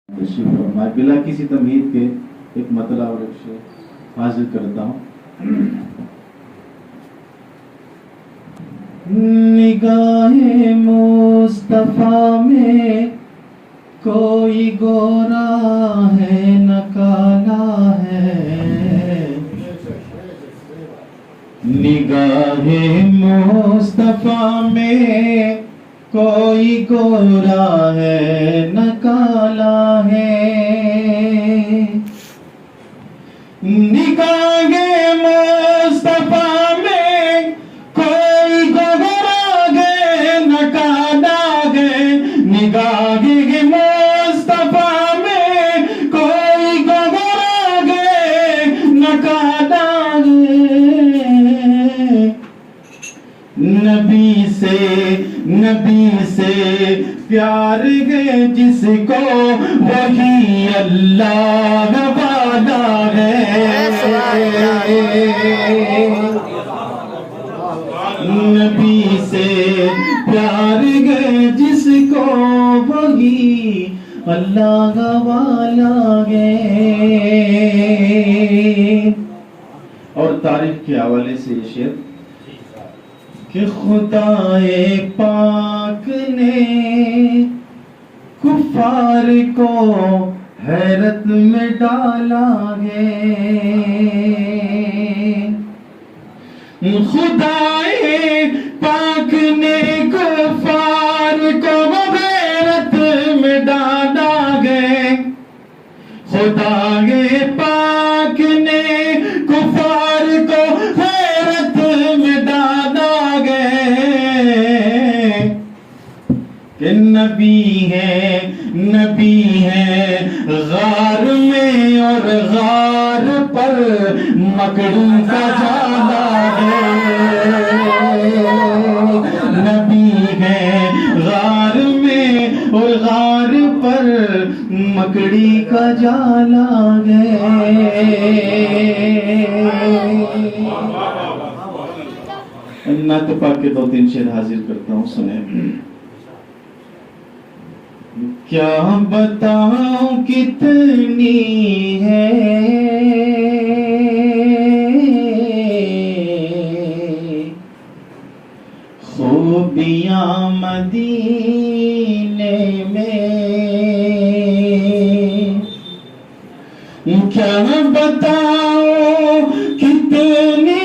تشریف فرمائے. بلا کسی تمہید کے ایک مطلب اور ایک شعر حاضر کرتا ہوں. نگاہ مصطفیٰ میں کوئی گورا ہے نہ کالا ہے. نگاہ مصطفیٰ میں کوئی گورا ہے نہ کالا ہے. نگاہ مصطفیٰ میں کوئی گورا ہے نہ کالا ہے. نگاہ مصطفیٰ میں کوئی گورا ہے نہ کالا ہے. نبی سے پیار ہے جس کو وہی اللہ والا ہے. نبی سے پیار ہے جس کو وہی اللہ والا ہے. اور تعریف کے حوالے سے یہ شعر کہ خدائے پاک نے کفار کو حیرت میں ڈالا ہے. خدائے پاک نے کفار کو حیرت میں ڈالا ہے. خدائے پاک نے کفار کو حیرت میں ڈالا کہ نبی ہے غار میں اور غار پر مکڑی کا جالا ہے. نبی ہے غار میں اور غار پر مکڑی کا جالا ہے. نعت پاک کے 2-3 شعر حاضر کرتا ہوں, سنیں. کیا بتاؤں کتنی ہے خوبیاں مدینے میں. کیا بتاؤں کتنی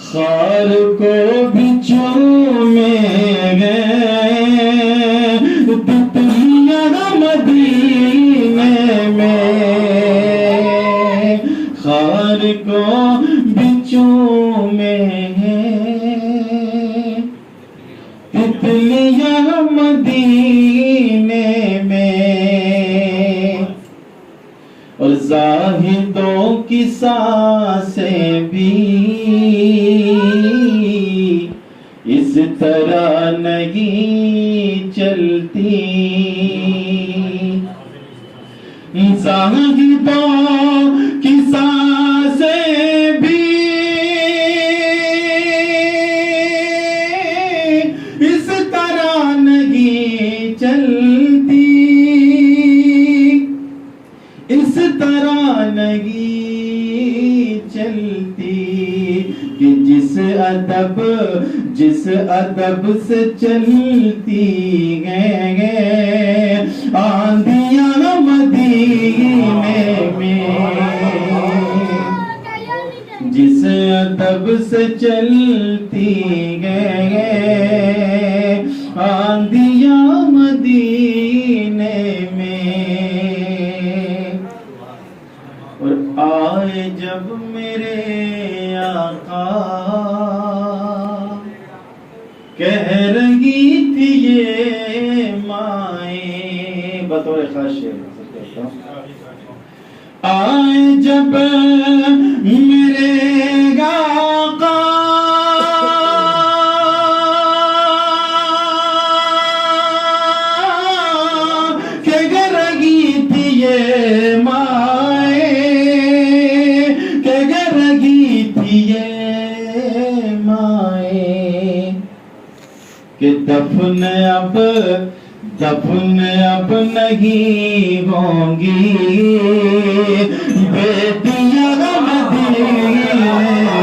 خار کو بچوں میں گئے تتلیاں مدینے میں. خار کو بچوں میں گئے تتلیاں مدینے میں. اور زاہدوں کی سانسیں بھی اس طرح نہیں چلتی. زاہدوں کی سانسیں بھی اس طرح نہیں چلتی. اس طرح نہیں چلتی کہ جس ادب سے چلتی گئے آندھیاں مدینے میں. جس ادب سے چلتی گئے آندھیاں مدینے میں. اور آئے جب میرے آقا کہہ رہی تھی یہ مائیں, بطور خاص شعر آئے جب میرے آقا دفن اب نہیں ہوں گی بیٹیاں مدینے